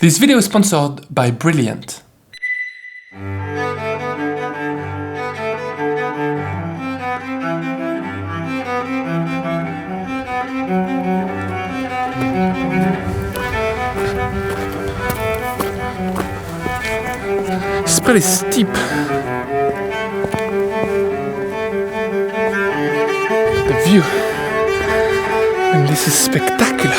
This video is sponsored by Brilliant. It's pretty steep. The view, and this is spectacular.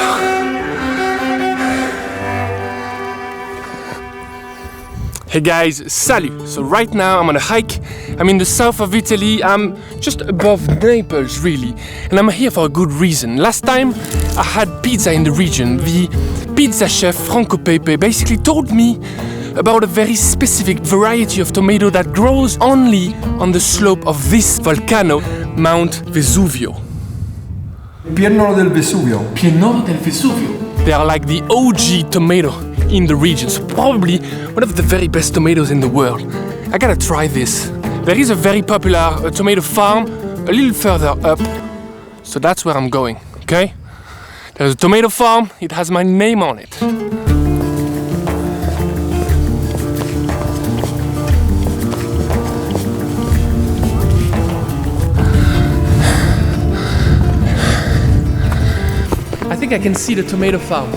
Hey guys, salut! So right now I'm on a hike. I'm in the south of Italy. I'm just above Naples, really. And I'm here for a good reason. Last time I had pizza in the region. The pizza chef, Franco Pepe, basically told me about a very specific variety of tomato that grows only on the slope of this volcano, Mount Vesuvio. Piennolo del Vesuvio. Piennolo del Vesuvio. They are like the OG tomato in the region, so probably one of the very best tomatoes in the world. I gotta try this. There is a very popular tomato farm a little further up, so that's where I'm going, okay? There's a tomato farm, it has my name on it. I think I can see the tomato farm.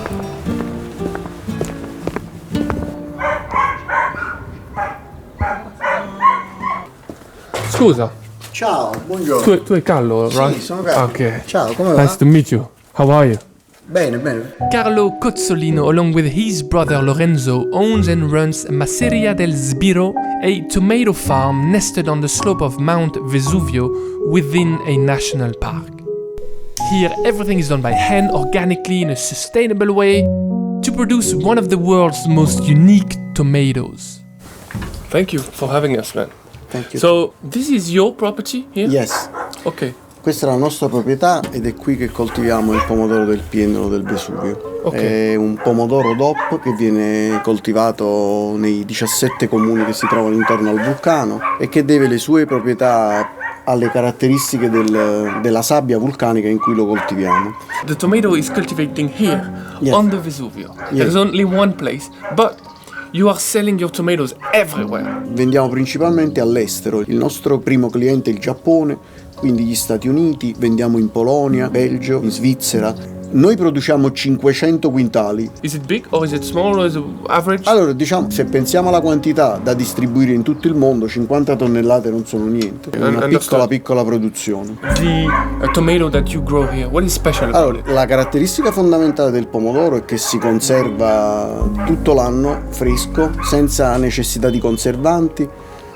Scusa. Ciao, buongiorno. Tu è Carlo, right? Sì, sono Carlo. Ok. Ciao, come va? Nice to meet you. How are you? Bene, bene. Carlo Cozzolino, along with his brother Lorenzo, owns and runs Masseria Del Sbirro, a tomato farm nested on the slope of Mount Vesuvio within a national park. Here, everything is done by hand, organically, in a sustainable way, to produce one of the world's most unique tomatoes. Thank you for having us, man. Thank you. So, this is your property here? Yes. Ok. Questa è la nostra proprietà ed è qui che coltiviamo il pomodoro del Piennolo del Vesuvio. Ok. È un pomodoro DOP che viene coltivato nei 17 comuni che si trovano intorno al vulcano e che deve le sue proprietà alle caratteristiche della sabbia vulcanica in cui lo coltiviamo. The tomato is cultivating here, Yes. on the Vesuvio. Yes. There's only one place, but you are selling your tomatoes everywhere. Vendiamo principalmente all'estero. Il nostro primo cliente è il Giappone, quindi gli Stati Uniti, vendiamo in Polonia, Belgio, in Svizzera. Noi produciamo 500 quintali. Is it big or is it small or is it average? Allora, diciamo, se pensiamo alla quantità da distribuire in tutto il mondo, 50 tonnellate non sono niente. È una piccola produzione. The tomato that you grow here, what is special about Allora, it? la caratteristica fondamentale del pomodoro è che si conserva tutto l'anno fresco, senza necessità di conservanti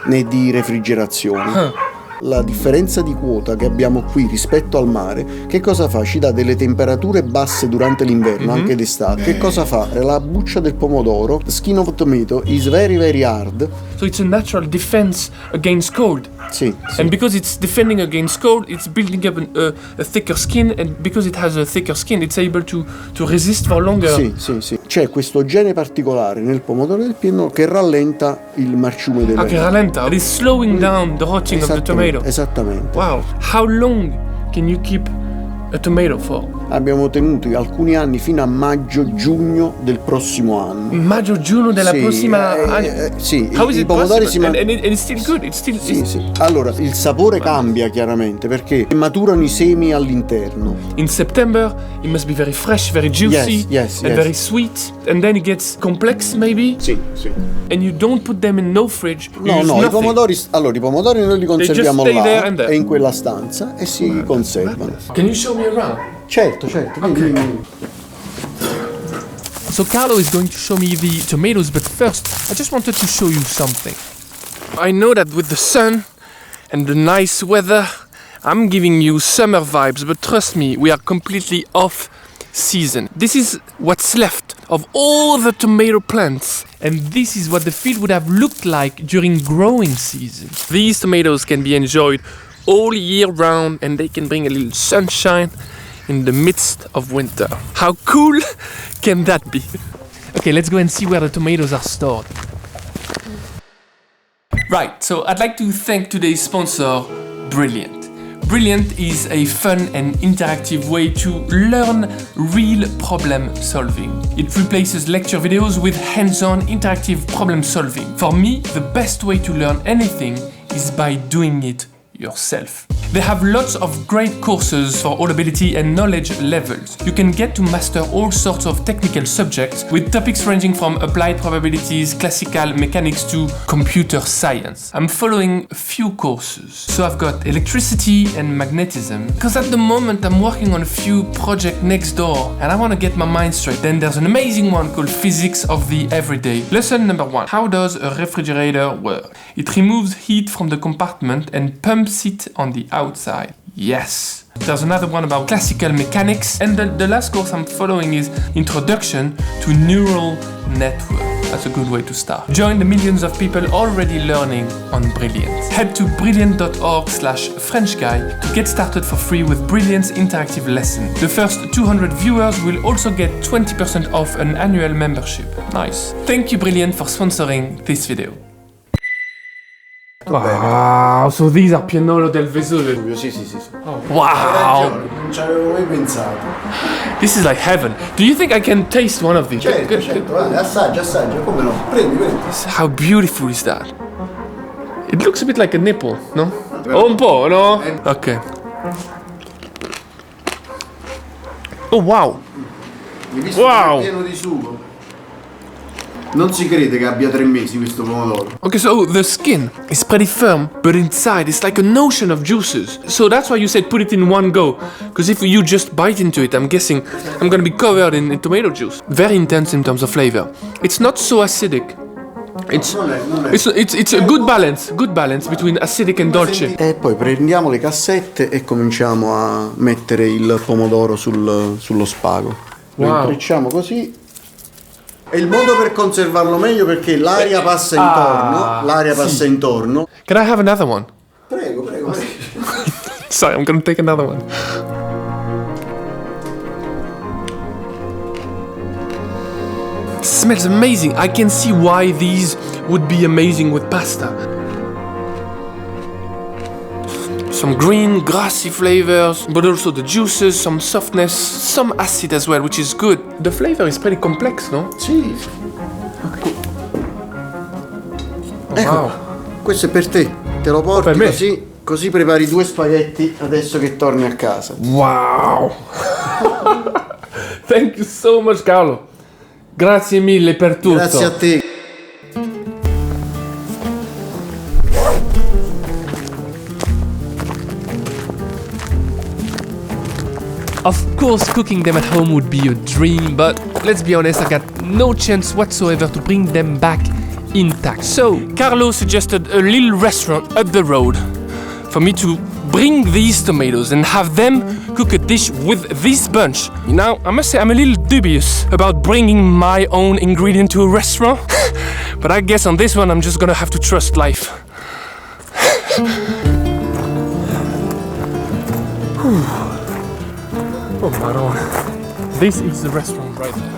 né di refrigerazione. La differenza di quota che abbiamo qui rispetto al mare, che cosa fa? Ci dà delle temperature basse durante l'inverno, anche d'estate. Che cosa fa? La buccia del pomodoro, the skin of tomato, is very very hard. So it's a natural defense against cold. Sì, sì. And because it's defending against cold, it's building up a thicker skin, and because it has a thicker skin, it's able to resist for longer. Sì. C'è questo gene particolare nel pomodoro del Piennolo che rallenta il marciume delle Okay, rallenta. It is slowing down the rotting of the tomato. Esattamente. Wow. How long can you keep a tomato for? Abbiamo tenuto alcuni anni fino a maggio-giugno del prossimo anno. Maggio-giugno della prossima anno? Sì, How is i it pomodori possible? si And it's still good. It's still Sì. Allora, il sapore cambia chiaramente perché maturano i semi all'interno. In September it must be very fresh, very juicy, Yes. and very sweet. And then it gets complex maybe. Sì. And you don't put them in no fridge. You No, use i nothing. pomodori noi li conserviamo stay là there and there. e in quella stanza e si conservano. Can you show me around? Certo. Vieni. So Carlo is going to show me the tomatoes, but first I just wanted to show you something. I know that with the sun and the nice weather, I'm giving you summer vibes, but trust me, we are completely off season. This is what's left of all the tomato plants, and this is what the field would have looked like during growing season. These tomatoes can be enjoyed all year round, and they can bring a little sunshine in the midst of winter. How cool can that be? Okay, let's go and see where the tomatoes are stored. Right, so I'd like to thank today's sponsor, Brilliant. Brilliant is a fun and interactive way to learn real problem solving. It replaces lecture videos with hands-on interactive problem solving. For me, the best way to learn anything is by doing it yourself. They have lots of great courses for all ability and knowledge levels. You can get to master all sorts of technical subjects with topics ranging from applied probabilities, classical mechanics to computer science. I'm following a few courses. So I've got electricity and magnetism, because at the moment I'm working on a few projects next door and I want to get my mind straight. Then there's an amazing one called Physics of the Everyday. Lesson number 1. How does a refrigerator work? It removes heat from the compartment and pumps it on the outside. Yes. There's another one about classical mechanics, and the last course I'm following is Introduction to Neural Network. That's a good way to start. Join the millions of people already learning on Brilliant. Head to brilliant.org/FrenchGuy to get started for free with Brilliant's interactive lesson. The first 200 viewers will also get 20% off an annual membership. Nice. Thank you Brilliant for sponsoring this video. Wow, so these are Piennolo del Vesuvio. Sì. Oh, wow! Non ci avevo mai pensato. This is like heaven. Do you think I can taste one of these? Certo, guarda, assaggia, come no? Prendi. How beautiful is that? It looks a bit like a nipple, no? Oh, un po', no? Okay. Oh, wow! Wow! Pieno di sugo. Non si crede che abbia 3 mesi questo pomodoro. Okay, so the skin is pretty firm, but inside it's like an ocean of juices. So that's why you said put it in one go. Because if you just bite into it, I'm guessing I'm gonna be covered in tomato juice. Very intense in terms of flavor. It's not so acidic. It's a good balance between acidic and dolce. E poi prendiamo le cassette e cominciamo a mettere il pomodoro sullo spago. Lo intrecciamo così. È il modo per conservarlo meglio perché l'aria passa intorno. Can I have another one? Prego. Sorry, I'm gonna take another one. Smells amazing. I can see why these would be amazing with pasta. Some green, grassy flavors, but also the juices, some softness, some acid as well, which is good. The flavor is pretty complex, no? Sì. Ecco, Wow. questo è per te. Te lo porti Per me? così prepari 2 spaghetti adesso che torni a casa. Wow! Thank you so much, Carlo. Grazie mille per tutto. Grazie a te. Of course, cooking them at home would be a dream, but let's be honest, I got no chance whatsoever to bring them back intact. So, Carlo suggested a little restaurant up the road for me to bring these tomatoes and have them cook a dish with this bunch. Now, I must say I'm a little dubious about bringing my own ingredient to a restaurant, but I guess on this one I'm just gonna have to trust life. Oh my lord. This is the restaurant right there.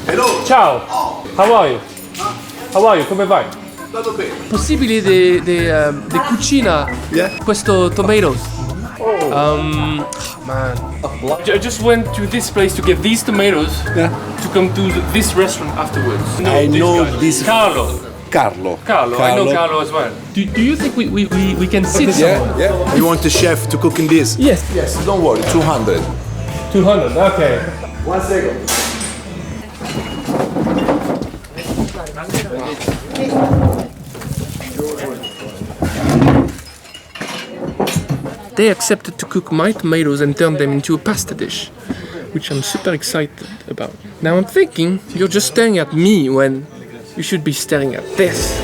Hello. Ciao! How are you? How are you? Come vai? Vado bene. Possibile de cucina questo tomatoes? Man. I just went to this place to get these tomatoes to come to this restaurant afterwards. I know this Carlo. Carlo. I know Carlo as well. Do you think we can sit somewhere? Yeah. You want the chef to cook in this? Yes. Yes, don't worry, 200. 200, okay. 1 second. They accepted to cook my tomatoes and turn them into a pasta dish, which I'm super excited about. Now I'm thinking, you're just staring at me when you should be staring at this.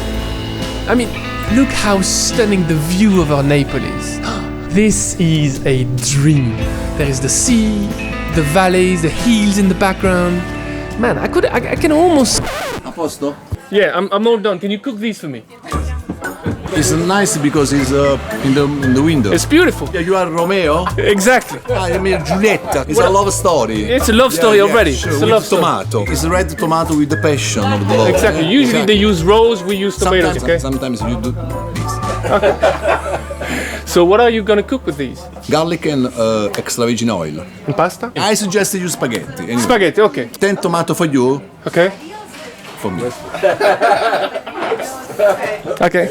I mean, look how stunning the view over Naples is. This is a dream. There is the sea, the valleys, the hills in the background. Man, I can almost... A posto? Yeah, I'm all done. Can you cook these for me? It's nice because it's in the window. It's beautiful. Yeah, you are Romeo. Exactly. I mean Giulietta. It's a love story. It's a love story already. Sure. It's a With love story. tomato. It's red tomato with the passion of the love. Exactly. Usually they use rose, we use tomatoes, okay? Sometimes you do this. So what are you gonna cook with these? Garlic and extra virgin oil. And pasta? I suggest you spaghetti. Anyway, Spaghetti, okay. 10 tomato for you, Okay. for me. Okay.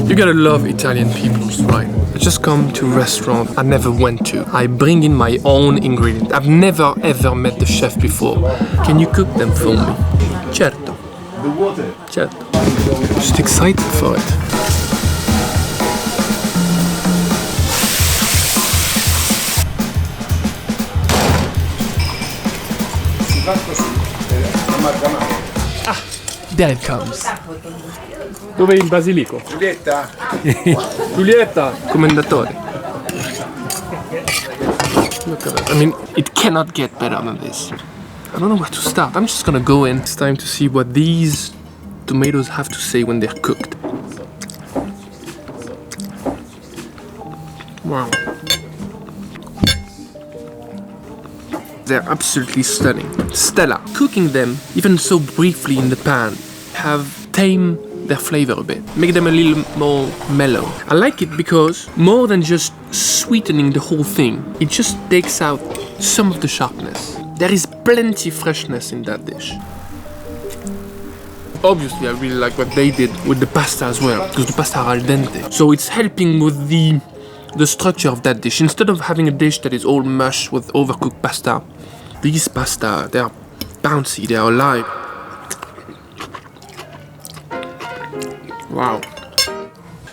You gotta love Italian peoples, right? I just come to a restaurant I never went to. I bring in my own ingredients. I've never ever met the chef before. Can you cook them for me? Certo. Certo. Just excited for it. There it comes. Dove il basilico? Giulietta. Giulietta! Commendatore. Look at that. I mean, it cannot get better than this. I don't know where to start. I'm just gonna go in. It's time to see what these tomatoes have to say when they're cooked. Wow. They're absolutely stunning. Stellar. Cooking them, even so briefly in the pan, have tamed their flavor a bit, make them a little more mellow. I like it because more than just sweetening the whole thing, it just takes out some of the sharpness. There is plenty freshness in that dish. Obviously, I really like what they did with the pasta as well, because the pasta are al dente. So it's helping with the structure of that dish. Instead of having a dish that is all mush with overcooked pasta, these pasta, they are bouncy, they are alive. Wow.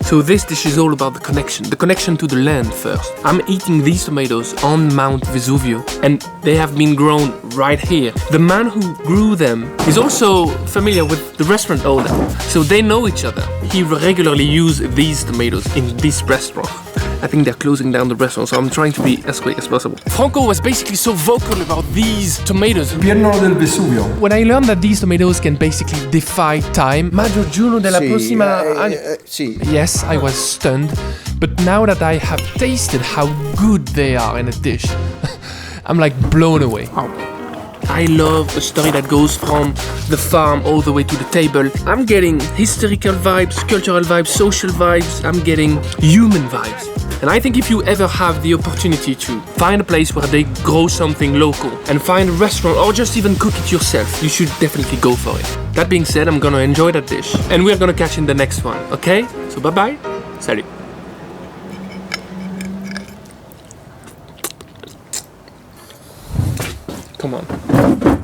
So this dish is all about the connection to the land first. I'm eating these tomatoes on Mount Vesuvio, and they have been grown right here. The man who grew them is also familiar with the restaurant owner, so they know each other. He regularly uses these tomatoes in this restaurant. I think they're closing down the restaurant, so I'm trying to be as quick as possible. Franco was basically so vocal about these tomatoes. Piennolo del Vesuvio. When I learned that these tomatoes can basically defy time, maggio giugno della prossima anno. Sì. Yes, I was stunned, but now that I have tasted how good they are in a dish, I'm like blown away. I love a story that goes from the farm all the way to the table. I'm getting historical vibes, cultural vibes, social vibes. I'm getting human vibes. And I think if you ever have the opportunity to find a place where they grow something local and find a restaurant or just even cook it yourself, you should definitely go for it. That being said, I'm gonna enjoy that dish and we're gonna catch in the next one, okay? So bye-bye, salut. Come on.